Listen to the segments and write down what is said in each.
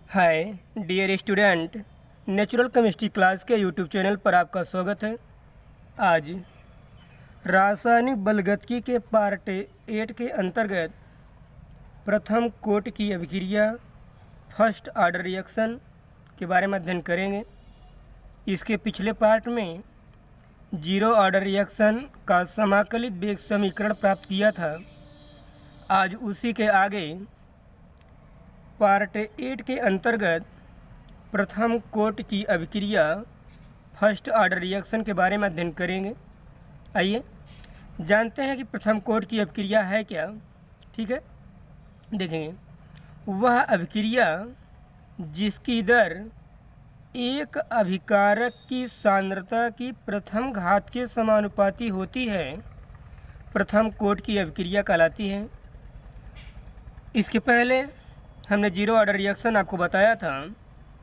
हाय dear student, natural chemistry class के YouTube channel पर आपका स्वागत है। आज रासायनिक बलगतिकी के पार्ट 8 के अंतर्गत प्रथम कोट की अभिक्रिया फर्स्ट ऑर्डर रिएक्शन के बारे में अध्ययन करेंगे। इसके पिछले पार्ट में जीरो ऑर्डर रिएक्शन का समाकलित वेग समीकरण प्राप्त किया था। आज उसी के आगे पार्ट 8 के अंतर्गत प्रथम कोट की अभिक्रिया फर्स्ट ऑर्डर रिएक्शन के बारे में अध्ययन करेंगे। आइए जानते हैं कि प्रथम कोट की अभिक्रिया है क्या। ठीक है, देखेंगे वह अभिक्रिया जिसकी दर एक अभिकारक की सांद्रता की प्रथम घात के समानुपाती होती है, प्रथम कोट की अभिक्रिया कहलाती है। इसके पहले हमने जीरो ऑर्डर रिएक्शन आपको बताया था।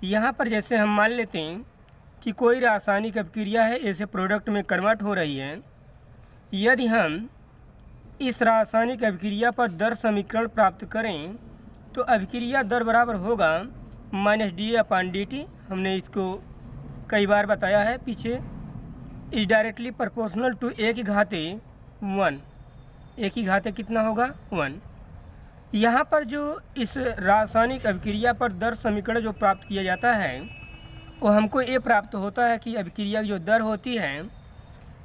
यहाँ पर जैसे हम मान लेते हैं कि कोई रासायनिक अभिक्रिया है, ऐसे प्रोडक्ट में कन्वर्ट हो रही है। यदि हम इस रासायनिक अभिक्रिया पर दर समीकरण प्राप्त करें तो अभिक्रिया दर बराबर होगा -dA/dt। हमने इसको कई बार बताया है पीछे। Is directly proportional to a की घाते 1। a की घाते कितना होगा 1। यहाँ पर जो इस रासायनिक अभिक्रिया पर दर समीकरण जो प्राप्त किया जाता है वो हमको ये प्राप्त होता है कि अभिक्रिया की जो दर होती है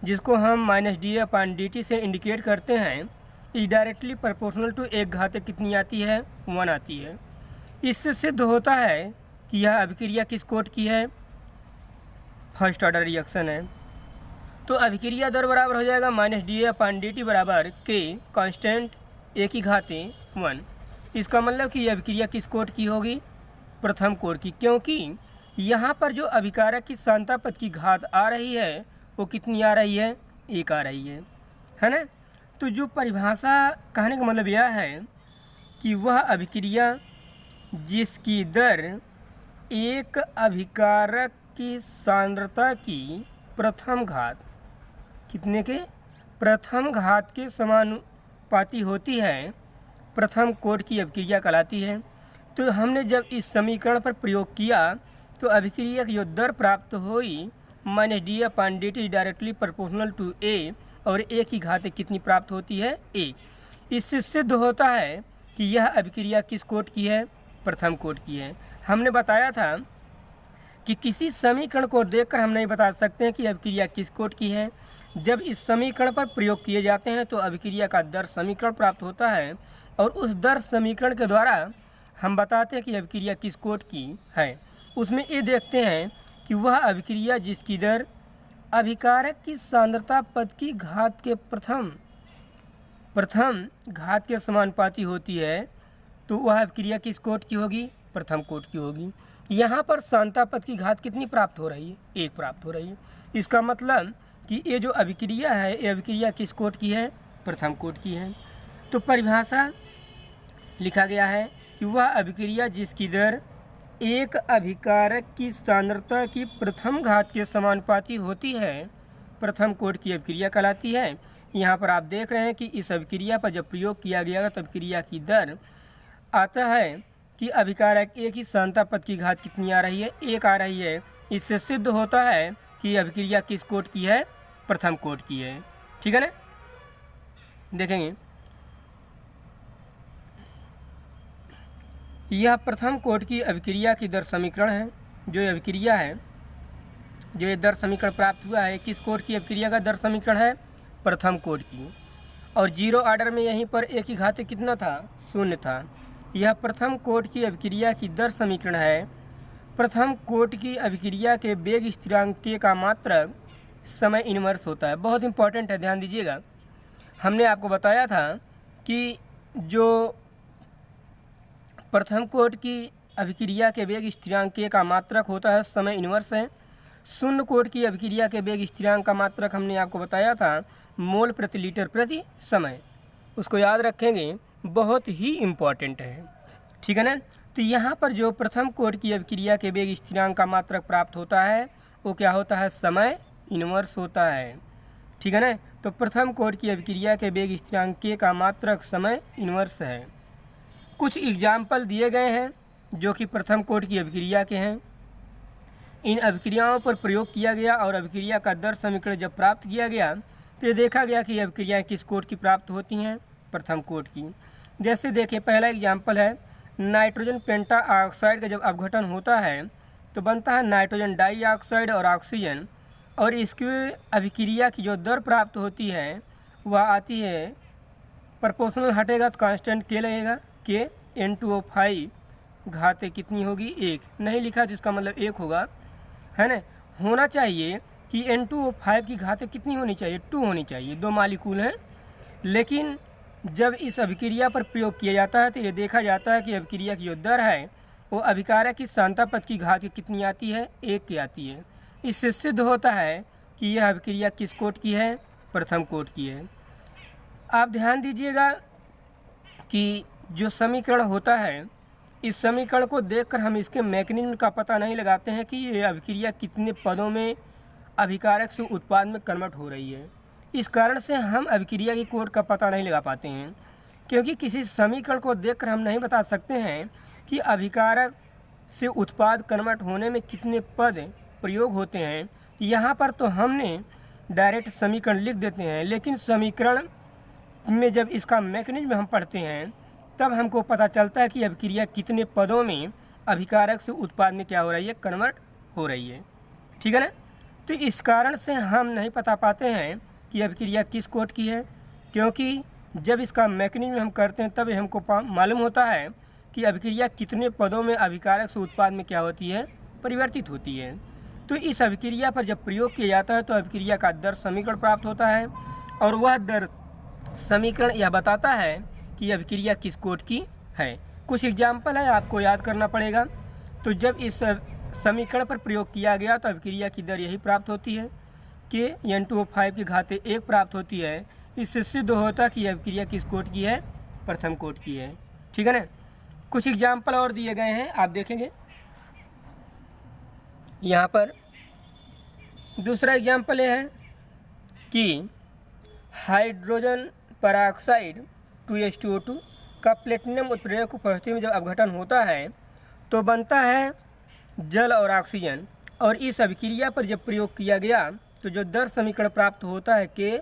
जिसको हम -dA/dt से इंडिकेट करते हैं, इज डायरेक्टली प्रोपोर्शनल टू एक घाते कितनी आती है 1 आती है। इससे सिद्ध होता है कि यह अभिक्रिया किस कोट की है, फर्स्ट ऑर्डर रिएक्शन है। तो अभिक्रिया दर बराबर हो जाएगा -dA/dt बराबर k कांस्टेंट a की घाते 1। इसका मतलब कि यह अभिक्रिया किस कोट की होगी, प्रथम कोट की, क्योंकि यहाँ पर जो अभिकारक की सांद्रता पद की घात आ रही है वो कितनी आ रही है, 1 आ रही है ना। तो जो परिभाषा कहने का मतलब यह है कि वह अभिक्रिया जिसकी दर एक अभिकारक की सांद्रता की प्रथम घात कितने के, प्रथम घात के समानुपाती होती है, प्रथम कोट की अभिक्रिया कहलाती है। तो हमने जब इस समीकरण पर प्रयोग किया तो अभिक्रिया की जो दर प्राप्त हुई -dA/dt directly proportional to a, और a की घात कितनी प्राप्त होती है a। इससे सिद्ध होता है कि यह अभिक्रिया किस कोट की है, प्रथम कोट की है। हमने बताया था कि किसी समीकरण को देखकर हम नहीं बता सकते हैं कि अभिक्रिया किस कोट की है। जब इस समीकरण पर प्रयोग किए जाते हैं तो अभिक्रिया का दर समीकरण प्राप्त होता है और उस दर समीकरण के द्वारा हम बताते हैं कि अभिक्रिया किस कोट की है। उसमें ये देखते हैं कि वह अभिक्रिया जिसकी दर अभिकारक की सांद्रता पद की घात के प्रथम घात के समानुपाती होती है, तो वह अभिक्रिया किस कोट की होगी, प्रथम कोट की होगी। यहाँ पर सांद्रता पद की घात कितनी प्राप्त हो रही है, 1 प्राप्त हो रही है। इसका मतलब कि ये जो अभिक्रिया है ये अभिक्रिया किस कोट की है, प्रथम कोट की है। तो परिभाषा लिखा गया है कि वह अभिक्रिया जिसकी दर एक अभिकारक की सांद्रता की प्रथम घात के समानुपाती होती है, प्रथम कोट की अभिक्रिया कहलाती है। यहाँ पर आप देख रहे हैं कि इस अभिक्रिया पर जब प्रयोग किया गया तो अभिक्रिया की दर आता है कि अभिकारक एक ही सांद्रता पद की घात कितनी आ रही है, 1 आ रही है। इससे सिद्ध होता है कि अभिक्रिया किस कोट की है, प्रथम कोट की है। ठीक है ना। देखेंगे यह प्रथम कोट की अभिक्रिया की दर समीकरण है। जो अभिक्रिया है, जो ये दर समीकरण प्राप्त हुआ है, किस कोट की अभिक्रिया का दर समीकरण है, प्रथम कोट की। और जीरो ऑर्डर में यहीं पर a की घाते कितना था, 0 था। यह प्रथम कोट की अभिक्रिया की दर समीकरण है। प्रथम कोट की अभिक्रिया के वेग स्थिरांक k का मात्रक समय इनवर्स होता है। बहुत इंपॉर्टेंट है, ध्यान दीजिएगा। हमने आपको बताया था कि जो प्रथम कोट की अभिक्रिया के वेग स्थिरांक k का मात्रक होता है समय इनवर्स है। शून्य कोट की अभिक्रिया के वेग स्थिरांक का मात्रक हमने आपको बताया था मोल प्रति लीटर प्रति समय। उसको याद रखेंगे, बहुत ही इम्पॉर्टेंट है। ठीक है ना। तो यहाँ पर जो प्रथम कोट की अभिक्रिया के वेग स्थिरांक का मात्रक प्राप्त होता है वो क्या होता है, समय इनवर्स होता है। ठीक है ना। तो प्रथम कोट की अभिक्रिया के वेग स्थिरांक k का मात्रक समय इनवर्स है। कुछ एग्जाम्पल दिए गए हैं जो कि प्रथम कोटि की अभिक्रिया के हैं। इन अभिक्रियाओं पर प्रयोग किया गया और अभिक्रिया का दर समीकरण जब प्राप्त किया गया तो ये देखा गया कि अभिक्रियाएँ किस कोटि की प्राप्त होती हैं, प्रथम कोटि की। जैसे देखिए, पहला एग्जाम्पल है, नाइट्रोजन पेंटा ऑक्साइड का जब अपघटन होता है तो बनता है नाइट्रोजन डाइऑक्साइड और ऑक्सीजन, और इसकी अभिक्रिया की जो दर प्राप्त होती है वह आती है, प्रोपोर्शनल हटेगा तो कांस्टेंट के लगेगा, के N2O5 घाते कितनी होगी, 1। नहीं लिखा तो इसका मतलब 1 होगा, है ना। होना चाहिए कि N2O5 की घाते कितनी होनी चाहिए, 2 होनी चाहिए, 2 मालिक्यूल हैं। लेकिन जब इस अभिक्रिया पर प्रयोग किया जाता है तो ये देखा जाता है कि अभिक्रिया की जो दर है वो अभिकारक की सांता पद की घात कितनी आती है, 1 की आती है। इससे सिद्ध होता है कि यह अभिक्रिया किस कोटि की है, प्रथम कोटि की है। आप ध्यान दीजिएगा कि जो समीकरण होता है, इस समीकरण को देखकर हम इसके मैकेनिज्म का पता नहीं लगाते हैं कि ये अभिक्रिया कितने पदों में अभिकारक से उत्पाद में कन्वर्ट हो रही है। इस कारण से हम अभिक्रिया की कोटि का पता नहीं लगा पाते हैं, क्योंकि किसी समीकरण को देखकर हम नहीं बता सकते हैं कि अभिकारक से उत्पाद कन्वर्ट होने में कितने पद प्रयोग होते हैं। यहाँ पर तो हमने डायरेक्ट समीकरण लिख देते हैं, लेकिन समीकरण में जब इसका मैकेनिज्म हम पढ़ते हैं तब हमको पता चलता है कि अभिक्रिया कितने पदों में अभिकारक से उत्पाद में क्या हो रही है, कन्वर्ट हो रही है। ठीक है ना। तो इस कारण से हम नहीं बता पाते हैं कि अभिक्रिया किस कोटि की है, क्योंकि जब इसका मैकेनिज्म हम करते हैं तब हमको मालूम होता है कि अभिक्रिया कितने पदों में अभिकारक से उत्पाद में क्या होती है, परिवर्तित होती है। तो इस अभिक्रिया पर जब प्रयोग किया जाता है तो अभिक्रिया का दर समीकरण प्राप्त होता है, और वह दर समीकरण यह बताता है कि अभिक्रिया किस कोटि की है। कुछ एग्जाम्पल है, आपको याद करना पड़ेगा। तो जब इस समीकरण पर प्रयोग किया गया तो अभिक्रिया की दर यही प्राप्त होती है कि N2O5 की घाते 1 प्राप्त होती है। इससे सिद्ध होता है कि अभिक्रिया किस कोटि की है, प्रथम कोटि की है। ठीक है ना। कुछ एग्जाम्पल और दिए गए हैं, आप देखेंगे यहाँ पर। दूसरा एग्जाम्पल यह है कि हाइड्रोजन परऑक्साइड 2H2O2 का प्लेटिनम उत्प्रेरक उपस्थिति में जब अपघटन होता है तो बनता है जल और ऑक्सीजन, और इस अभिक्रिया पर जब प्रयोग किया गया तो जो दर समीकरण प्राप्त होता है कि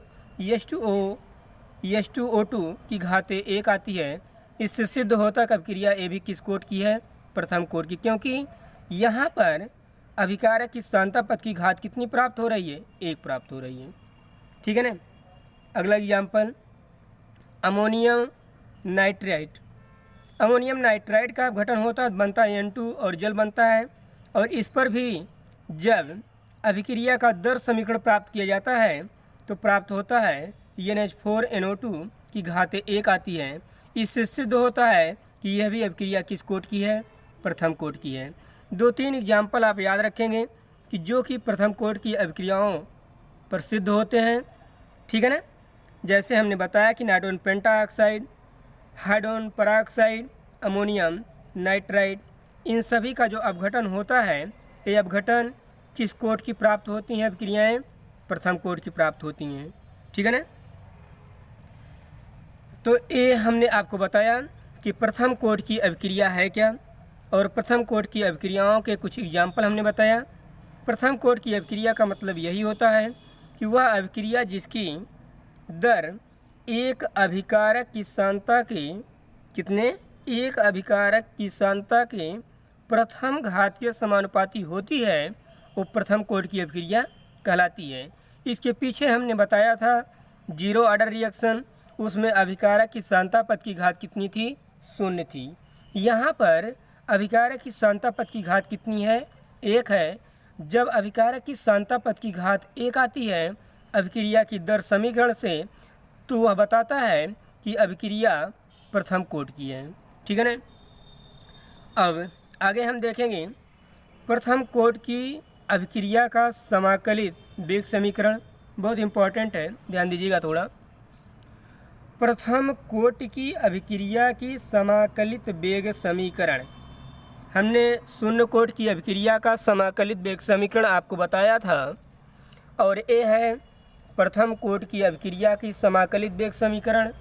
H2O2 की घाते 1 आती है। इससे सिद्ध होता है कि अभिक्रिया ये भी किस कोटि की है, प्रथम कोटि की, क्योंकि यहाँ पर अभिकारक की सांता पद की घात कितनी प्राप्त हो रही है, 1 प्राप्त हो रही है। ठीक है ना। अगला example, ammonium nitrite. Ammonium nitrite का अपघटन होता है, बनता है N2 और जल बनता है, और इस पर भी जब अभिक्रिया का दर समीकरण प्राप्त किया जाता है तो प्राप्त होता है NH4NO2 की घाते 1 आती है। इससे सिद्ध होता है कि यह भी अभिक्रिया किस कोटि की है, प्रथम कोटि की है। 2-3 एग्जाम्पल आप याद रखेंगे कि जो कि प्रथम कोटि की अभिक्रियाओं पर सिद्ध होते हैं। ठीक है ना। जैसे हमने बताया कि nitrogen pentoxide, hydrogen peroxide, ammonium nitrite, इन सभी का जो अपघटन होता है, ये अपघटन किस कोटि की प्राप्त होती हैं, अभिक्रियाएँ प्रथम कोटि की प्राप्त होती हैं। ठीक है ना। तो ये हमने आपको बताया कि प्रथम कोटि की अभिक्रिया है क्या, और प्रथम कोटि की अभिक्रियाओं के कुछ एग्जाम्पल हमने बताया। प्रथम कोटि की अभिक्रिया का मतलब यही होता है कि वह अभिक्रिया जिसकी दर एक अभिकारक की सांता के एक अभिकारक की सांता के प्रथम घात के समानुपाती होती है, वो प्रथम कोटि की अभिक्रिया कहलाती है। इसके पीछे हमने बताया था 0 ऑर्डर रिएक्शन, उसमें अभिकारक की सांता पद की घात कितनी थी, 0 थी। यहाँ पर अभिकारक की सांता पद की घात कितनी है, 1 है। जब अभिकारक की सांता पद की घात 1 आती है अभिक्रिया की दर समीकरण से, तो वह बताता है कि अभिक्रिया प्रथम कोटि की है। ठीक है ना। अब आगे हम देखेंगे प्रथम कोटि की अभिक्रिया का समाकलित वेग समीकरण, बहुत इम्पोर्टेंट है, ध्यान दीजिएगा थोड़ा। प्रथम कोटि की अभिक्रिया की समाकलित वेग समीकरण, हमने शून्य कोटि की अभिक्रिया का समाकलित वेग समीकरण आपको बताया था, और ये है प्रथम कोटि की अभिक्रिया की समाकलित वेग समीकरण।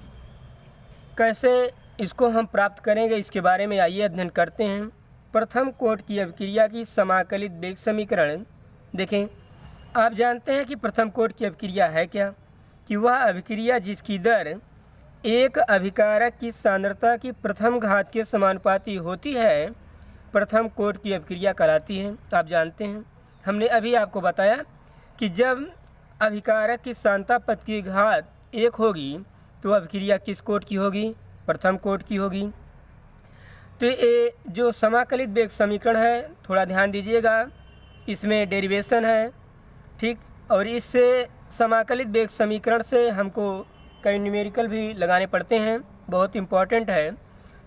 कैसे इसको हम प्राप्त करेंगे इसके बारे में आइए अध्ययन करते हैं। प्रथम कोटि की अभिक्रिया की समाकलित वेग समीकरण। देखें, आप जानते हैं कि प्रथम कोटि की अभिक्रिया है क्या, कि वह अभिक्रिया जिसकी दर एक अभिकारक की सांद्रता की प्रथम घात के समानुपाती होती है, प्रथम कोटि की अभिक्रिया कहलाती है। आप जानते हैं, हमने अभी आपको बताया कि जब अभिकारक की सांद्रता पद की घात 1 होगी तो अभिक्रिया किस कोटि की होगी, प्रथम कोटि की होगी। तो ये जो समाकलित वेग समीकरण है, थोड़ा ध्यान दीजिएगा, इसमें डेरिवेशन है, ठीक। और इससे समाकलित वेग समीकरण से हमको कई न्यूमेरिकल भी लगाने पड़ते हैं, बहुत इम्पॉर्टेंट है।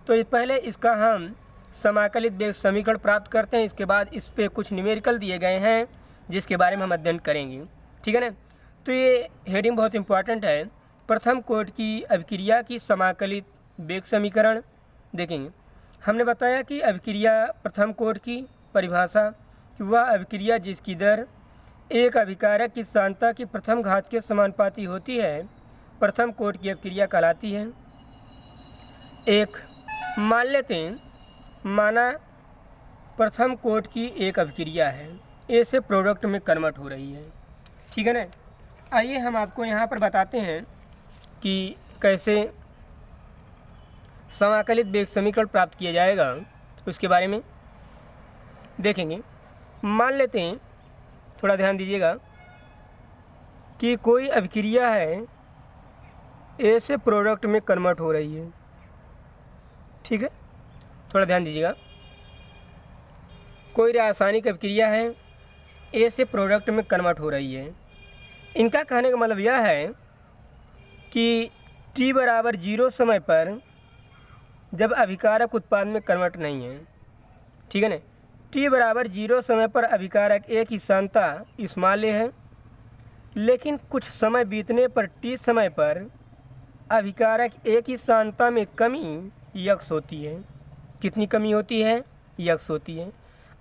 तो ये पहले इसका हम समाकलित वेग समीकरण प्राप्त करते हैं, इसके बाद इस पे कुछ न्यूमेरिकल दिए गए हैं जिसके बारे में हम अध्ययन करेंगे, ठीक है ना। तो ये हेडिंग बहुत इम्पॉर्टेंट है, प्रथम कोटि की अभिक्रिया की समाकलित वेग समीकरण। देखेंगे, हमने बताया कि अभिक्रिया प्रथम कोटि की परिभाषा कि वह अभिक्रिया जिसकी दर एक अभिकारक की सांद्रता की प्रथम घात के समानुपाती होती है, प्रथम कोटि की अभिक्रिया कहलाती है। एक मान लेते हैं, माना प्रथम कोटि की एक अभिक्रिया है, ए से प्रोडक्ट में कन्वर्ट हो रही है, ठीक है ना। आइए हम आपको यहाँ पर बताते हैं कि कैसे समाकलित वेग समीकरण प्राप्त किया जाएगा, उसके बारे में देखेंगे। मान लेते हैं, थोड़ा ध्यान दीजिएगा, कि कोई अभिक्रिया है ए से प्रोडक्ट में कन्वर्ट हो रही है, ठीक है। थोड़ा ध्यान दीजिएगा, कोई रासायनिक अभिक्रिया है ए से प्रोडक्ट में कन्वर्ट हो रही है। इनका कहने का मतलब यह है कि t बराबर 0 समय पर जब अभिकारक उत्पाद में कन्वर्ट नहीं है, ठीक है ना, t बराबर 0 समय पर अभिकारक ए की सांद्रता स्मॉल ए है, लेकिन कुछ समय बीतने पर t समय पर अभिकारक ए की सांद्रता में कमी यक्स होती है। कितनी कमी होती है, यक्स होती है।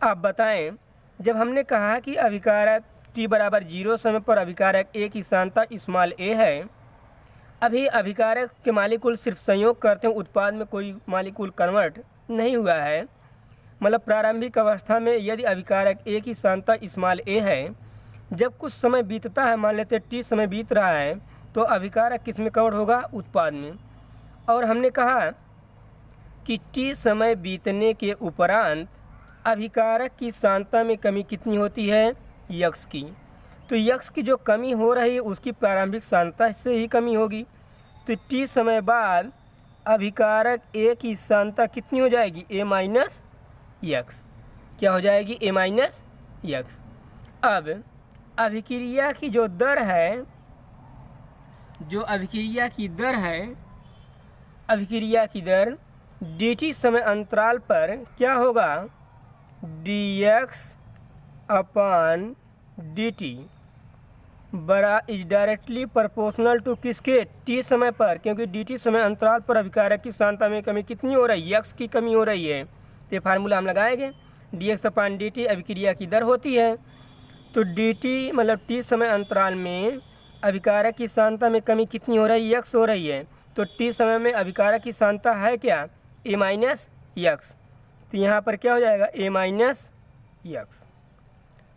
आप बताएं, जब हमने कहा कि अभिकारक t बराबर 0 समय पर अभिकारक ए की सांद्रता स्मॉल ए है, अभी अभिकारक के मालिक्यूल सिर्फ संयोग करते हैं, उत्पाद में कोई मालिक्यूल कन्वर्ट नहीं हुआ है। मतलब प्रारंभिक अवस्था में यदि अभिकारक ए की सांद्रता स्मॉल ए है, जब कुछ समय बीतता है, मान लेते टी समय बीत रहा है, तो अभिकारक किस में कन्वर्ट होगा, उत्पाद में। और हमने कहा कि टी समय बीतने के उपरांत अभिकारक की सांद्रता में कमी कितनी होती है, यक्स की। तो यक्स की जो कमी हो रही है उसकी प्रारंभिक सांद्रता से ही कमी होगी। तो टी समय बाद अभिकारक ए की सांद्रता कितनी हो जाएगी, ए माइनस यक्स। क्या हो जाएगी, ए माइनस यक्स। अब अभिक्रिया की जो दर है, जो अभिक्रिया की दर है, अभिक्रिया की दर dt समय अंतराल पर क्या होगा, dx अपॉन dt बरा इज डायरेक्टली प्रोपोर्शनल टू किसके, t समय पर, क्योंकि dt समय अंतराल पर अभिकारक की सांद्रता में कमी कितनी हो रही है, यक्स की कमी हो रही है। तो ये फार्मूला हम लगाएंगे, dx अपॉन dt अभिक्रिया की दर होती है। तो dt मतलब t समय अंतराल में अभिकारक की सांद्रता में कमी कितनी हो रही है, यक्स हो रही है। तो t समय में अभिकारक की सांद्रता है क्या, a माइनस यक्स। तो यहाँ पर क्या हो जाएगा, a माइनस यक्स,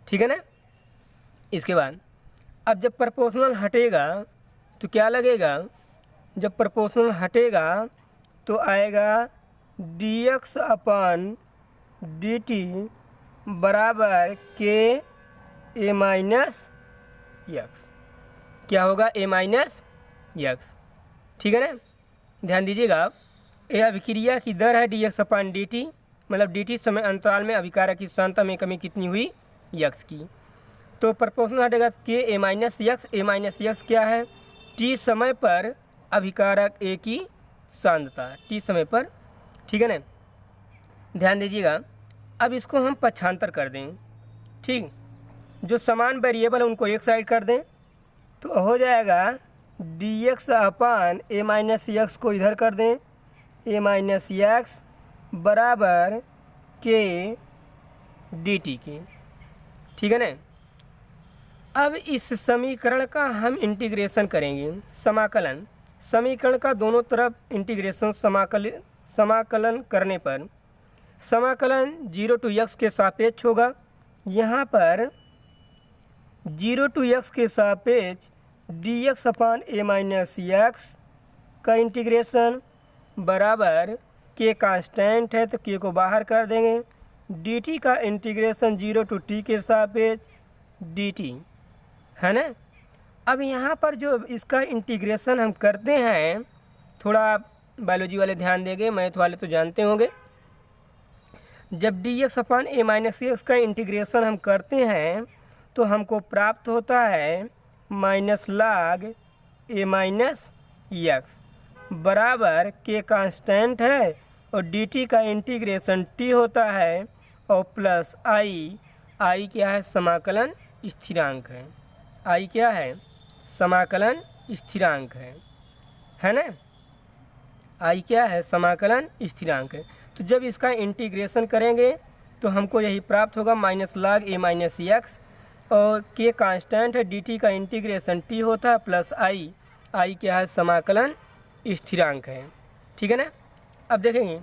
ठीक है ना। इसके बाद अब जब प्रोपोर्शनल हटेगा तो क्या लगेगा, जब प्रोपोर्शनल हटेगा तो आएगा dx अपॉन dt बराबर के a माइनस यक्स। क्या होगा, a माइनस यक्स, ठीक है ना। ध्यान दीजिएगा, ये अभिक्रिया की दर है dx अपॉन dt, मतलब dt समय अंतराल में अभिकारक की सांद्रता में कमी कितनी हुई, यक्स की। तो प्रोपोर्शनल हटेगा के ए माइनस यक्स। ए माइनस यक्स क्या है, टी समय पर अभिकारक ए की सांद्रता, टी समय पर, ठीक है ना। ध्यान दीजिएगा, अब इसको हम पक्षांतर कर दें, ठीक। जो समान वेरिएबल है उनको एक साइड कर दें, तो हो जाएगा dx upon A minus x को इधर कर दें, ए माइनस यक्स बराबर के dt के, ठीक है ना। अब इस समीकरण का हम इंटीग्रेशन करेंगे, समाकलन। समीकरण का दोनों तरफ इंटीग्रेशन समाकलन करने पर समाकलन 0 to x के सापेक्ष होगा। यहाँ पर 0 to x के सापेक्ष dx upon a minus x का इंटीग्रेशन बराबर k कांस्टेंट है तो k को बाहर कर देंगे, dt का इंटीग्रेशन 0 to t के सापेक्ष dt है ना। अब यहाँ पर जो इसका इंटीग्रेशन हम करते हैं, थोड़ा बायोलॉजी वाले ध्यान देंगे, मैथ वाले तो जानते होंगे। जब dx upon a minus x का इंटीग्रेशन हम करते हैं तो हमको प्राप्त होता है माइनस लाग a माइनस एक्स बराबर k कांस्टेंट है और dt का इंटीग्रेशन t होता है और प्लस i क्या है, समाकलन स्थिरांक है। i क्या है, समाकलन स्थिरांक है ना। i क्या है, समाकलन स्थिरांक है। तो जब इसका इंटीग्रेशन करेंगे तो हमको यही प्राप्त होगा माइनस लाग a माइनस एक्स और k कांस्टेंट है, dt का इंटीग्रेशन t होता है प्लस i क्या है, समाकलन स्थिरांक है। ठीक है ना। अब देखेंगे,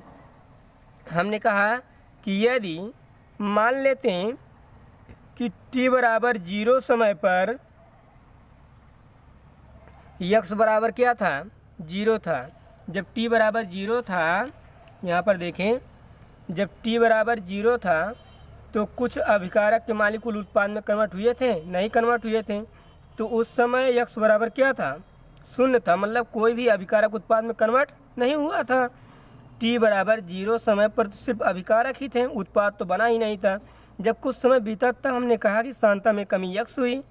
हमने कहा कि यदि मान लेते हैं कि t बराबर 0 समय पर x बराबर क्या था, 0 था। जब t बराबर 0 था, यहाँ पर देखें, जब t बराबर 0 था तो कुछ अभिकारक के मालिकुल उत्पाद में कन्वर्ट हुए थे, नहीं कन्वर्ट हुए थे। तो उस समय x बराबर क्या था, 0 था, मतलब कोई भी अभिकारक उत्पाद में कन्वर्ट नहीं हुआ था। t बराबर 0 समय पर तो सिर्फ अभिकारक ही थे, उत्पाद तो बना ही नहीं था। जब कुछ समय बीता तब हमने कहा कि सांता में कमी x हुई,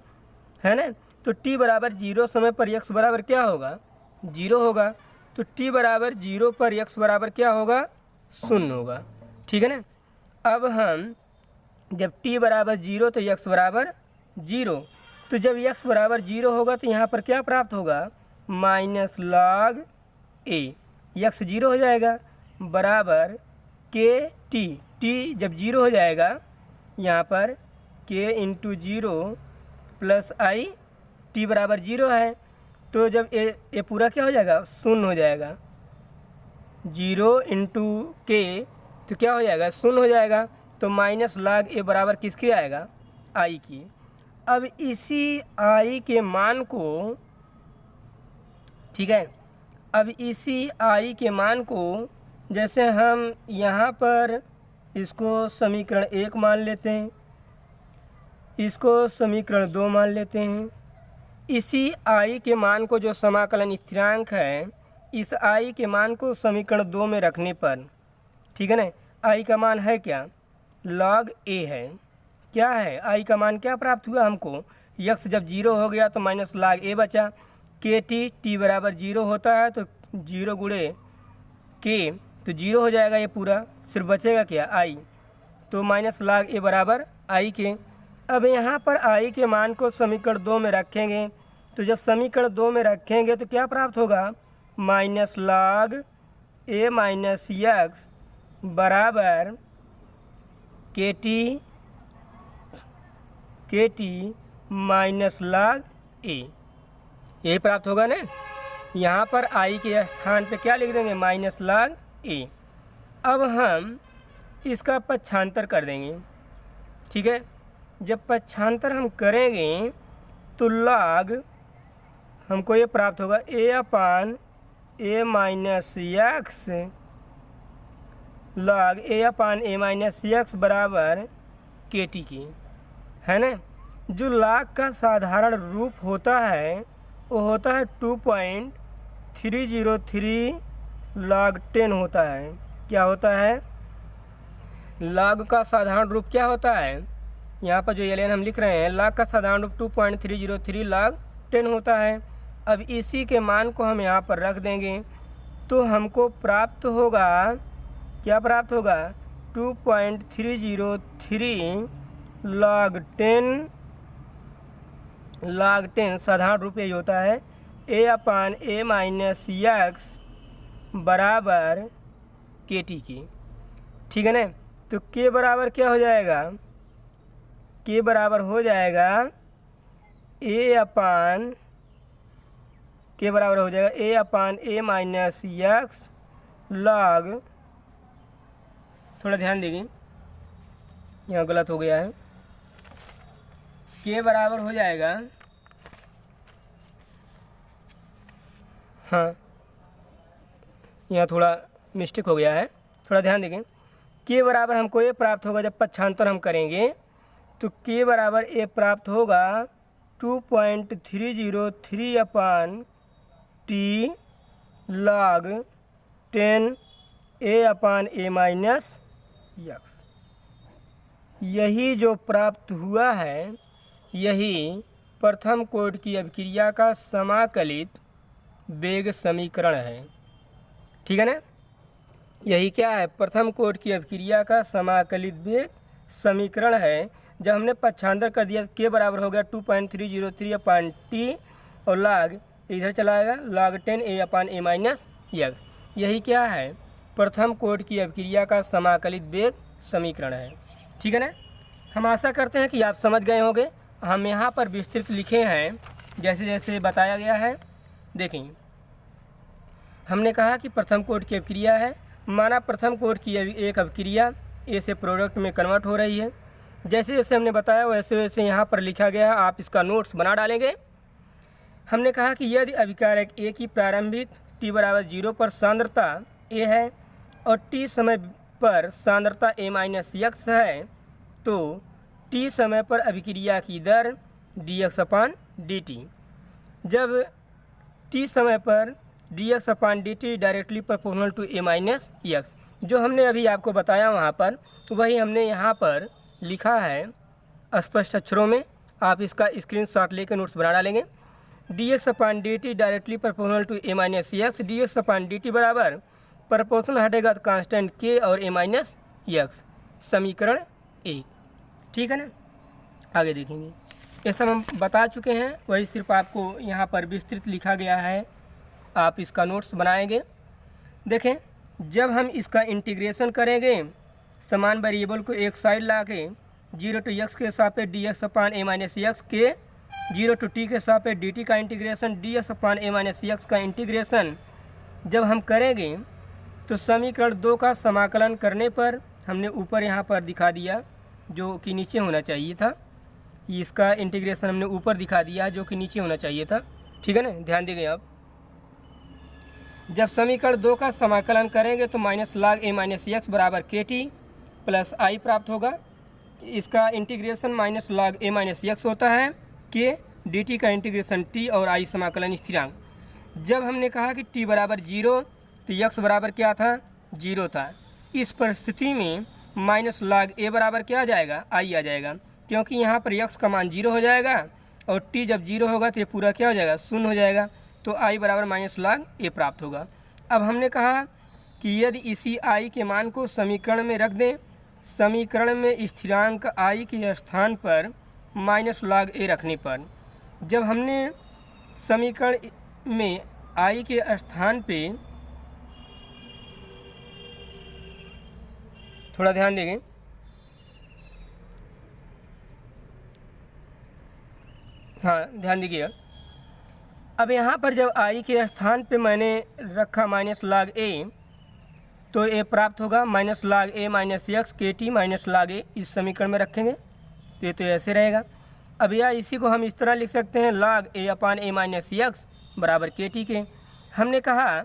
है ना। तो t बराबर 0 समय पर x बराबर क्या होगा, 0 होगा। तो t बराबर 0 पर x बराबर क्या होगा, 0 होगा। ठीक है ना। अब हम जब t बराबर 0 तो x बराबर 0, तो जब x बराबर 0 होगा तो यहाँ पर क्या प्राप्त होगा, माइनस लॉग a, x 0 हो जाएगा बराबर k t जब 0 हो जाएगा यहाँ पर k into 0 plus i, t बराबर 0 है तो जब ए पूरा क्या हो जाएगा, 0 हो जाएगा। 0 इंटू k तो क्या हो जाएगा, 0 हो जाएगा। तो माइनस लाग ए बराबर किसके आएगा, i की। अब इसी i के मान को, ठीक है, अब इसी i के मान को जैसे हम यहाँ पर इसको समीकरण 1 मान लेते हैं, इसको समीकरण 2 मान लेते हैं। इसी i के मान को जो समाकलन स्थिरांक है, इस i के मान को समीकरण 2 में रखने पर, ठीक है ना, i का मान है क्या, log a है। क्या है, i का मान क्या प्राप्त हुआ हमको, x जब 0 हो गया तो माइनस log a बचा। k t बराबर 0 होता है तो 0 गुणे k तो 0 हो जाएगा, ये पूरा सिर्फ बचेगा क्या, i, तो माइनस log a बराबर i के। अब यहाँ पर i के मान को समीकरण 2 में रखेंगे तो जब समीकरण 2 में रखेंगे तो क्या प्राप्त होगा, minus log a minus x बराबर के टी माइनस log a, यही प्राप्त होगा ना। यहाँ पर i के स्थान पे क्या लिख देंगे, माइनस log a। अब हम इसका पक्षांतर कर देंगे। ठीक है, जब पक्षांतर हम करेंगे तो log हमको ये प्राप्त होगा a upon a minus x log a upon a minus x बराबर के टी की, है ना। जो log का साधारण रूप होता है वो होता है 2.303 log 10 होता है। क्या होता है, log का साधारण रूप क्या होता है, यहाँ पर जो एल हम लिख रहे हैं, log का साधारण रूप 2.303 log 10 होता है। अब इसी के मान को हम यहाँ पर रख देंगे तो हमको प्राप्त होगा, क्या प्राप्त होगा, 2.303 log 10 साधारण रूप यही होता है a upon a minus x बराबर के टी की। ठीक है ना। तो k बराबर क्या हो जाएगा, k बराबर हो जाएगा a upon a minus x log थोड़ा ध्यान देंगे, यहाँ गलत हो गया है। के बराबर हो जाएगा, हाँ यहाँ थोड़ा मिस्टेक हो गया है, थोड़ा ध्यान देंगे। के बराबर हमको ये प्राप्त होगा, जब पक्षांतर हम करेंगे तो के बराबर ए प्राप्त होगा 2.303 अपान टी log 10 a अपान ए माइनस यक्स। यही जो प्राप्त हुआ है यही प्रथम कोटि की अभिक्रिया का समाकलित वेग समीकरण है। ठीक है ना, यही क्या है, प्रथम कोटि की अभिक्रिया का समाकलित वेग समीकरण है। जब हमने पक्षांतर कर दिया के बराबर हो गया 2.303 अपान टी और log इधर चलाएगा log 10 a अपान ए माइनस यक्स। यही क्या है, प्रथम कोटि की अभिक्रिया का समाकलित वेग समीकरण है। ठीक है ना, हम आशा करते हैं कि आप समझ गए होंगे। हम यहाँ पर विस्तृत लिखे हैं जैसे जैसे बताया गया है। देखें, हमने कहा कि प्रथम कोटि की अभिक्रिया है, माना प्रथम कोटि की एक अभिक्रिया ए से प्रोडक्ट में कन्वर्ट हो रही है। जैसे जैसे हमने बताया वैसे वैसे यहाँ पर लिखा गया है, आप इसका नोट्स बना डालेंगे। हमने कहा कि यदि अभिकारक ए की प्रारंभिक t बराबर 0 पर सांद्रता ए है और t समय पर सांद्रता ए माइनस यक्स है, तो t समय पर अभिक्रिया की दर dx अपान dt। जब t समय पर dx upon dt directly proportional to a minus x, जो हमने अभी आपको बताया वहाँ पर वही हमने यहाँ पर लिखा है स्पष्ट अक्षरों में। आप इसका स्क्रीनशॉट लेकर नोट्स बना डालेंगे। dx upon dt directly proportional to a minus x, dx upon dt बराबर प्रोपोर्शनल हटेगा तो कांस्टेंट k और ए माइनस यक्स, समीकरण 1। ठीक है ना, आगे देखेंगे। ये सब हम बता चुके हैं, वही सिर्फ आपको यहाँ पर विस्तृत लिखा गया है, आप इसका नोट्स बनाएंगे। देखें, जब हम इसका इंटीग्रेशन करेंगे समान वेरिएबल को एक साइड ला के 0 टू यक्स के सापेक्ष dx upon A minus x के 0 टू t के सापेक्ष dt का integration dx upon A minus x का इंटीग्रेशन जब हम करेंगे तो समीकरण 2 का समाकलन करने पर हमने ऊपर यहाँ पर दिखा दिया जो कि नीचे होना चाहिए था। इसका इंटीग्रेशन हमने ऊपर दिखा दिया जो कि नीचे होना चाहिए था। ठीक है ना, ध्यान देंगे आप। जब समीकरण 2 का समाकलन करेंगे तो माइनस log ए माइनस यक्स बराबर के टी प्लस आई प्राप्त होगा। इसका इंटीग्रेशन माइनस log ए माइनस यक्स होता है, के डी टी का इंटीग्रेशन टी और आई समाकलन स्थिरांक। जब हमने कहा कि टी बराबर 0 तो यक्स बराबर क्या था, 0 था। इस परिस्थिति में माइनस log ए बराबर क्या आ जाएगा, आई आ जाएगा, क्योंकि यहाँ पर यक्स का मान 0 हो जाएगा और टी जब 0 होगा तो ये पूरा क्या हो जाएगा, 0 हो जाएगा। तो आई बराबर माइनस log ए प्राप्त होगा। अब हमने कहा कि यदि इसी आई के मान को समीकरण में रख दें, समीकरण में स्थिरांक आई के स्थान पर माइनस log ए रखने पर, जब हमने समीकरण में आई के स्थान पे, थोड़ा ध्यान देंगे, हाँ ध्यान दीजिएगा। अब यहाँ पर जब आई के स्थान पे मैंने रखा माइनस log ए, तो ए प्राप्त होगा माइनस log ए माइनस यक्स के टी माइनस log ए। इस समीकरण में रखेंगे तो ऐसे रहेगा। अब या इसी को हम इस तरह लिख सकते हैं log A upon A minus x बराबर के टी के। हमने कहा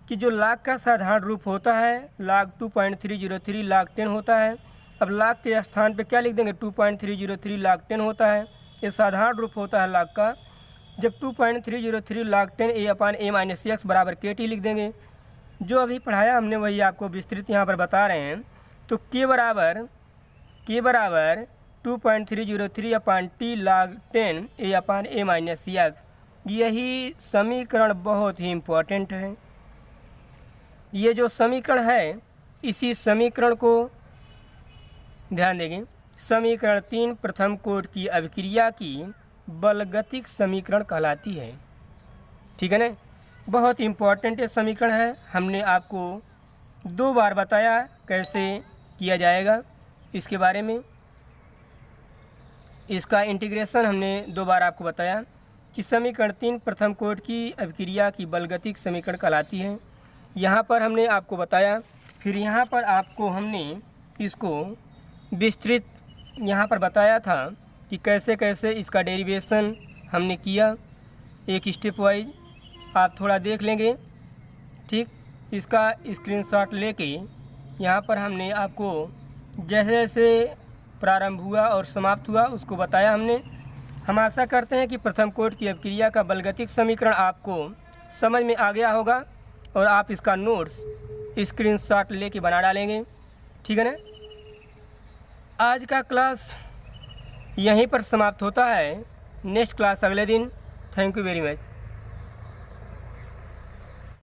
कि जो log का साधारण रूप होता है log 2.303 log 10 होता है। अब log के स्थान पे क्या लिख देंगे, 2.303 log 10 होता है, ये साधारण रूप होता है log का। जब 2.303 log 10 A upon A minus x बराबर के टी लिख देंगे। जो अभी पढ़ाया हमने वही आपको विस्तृत यहाँ पर बता रहे हैं। तो के बराबर 2.303 अपान t log 10 A upon A minus x. यही समीकरण बहुत ही इम्पोर्टेंट है। ये जो समीकरण है इसी समीकरण को ध्यान देंगे, समीकरण 3 प्रथम कोटि की अभिक्रिया की बलगतिक समीकरण कहलाती है। ठीक है ना, बहुत इम्पोर्टेंट समीकरण है। हमने आपको 2 बार बताया कैसे किया जाएगा इसके बारे में। इसका इंटीग्रेशन हमने 2 बार आपको बताया कि समीकरण 3 प्रथम कोटि की अभिक्रिया की बलगतिक समीकरण कहलाती है। यहाँ पर हमने आपको बताया, फिर यहाँ पर आपको हमने इसको विस्तृत यहाँ पर बताया था कि कैसे कैसे इसका डेरिवेशन हमने किया, एक स्टेप वाइज आप थोड़ा देख लेंगे। ठीक, इसका स्क्रीनशॉट लेके यहाँ पर हमने आपको जैसे जैसे प्रारंभ हुआ और समाप्त हुआ उसको बताया हमने। हम आशा करते हैं कि प्रथम कोटि की अभिक्रिया का बलगतिक समीकरण आपको समझ में आ गया होगा और आप इसका नोट्स स्क्रीनशॉट लेके बना डालेंगे। ठीक है ना। आज का क्लास यहीं पर समाप्त होता है, नेक्स्ट क्लास अगले दिन। Thank you very much.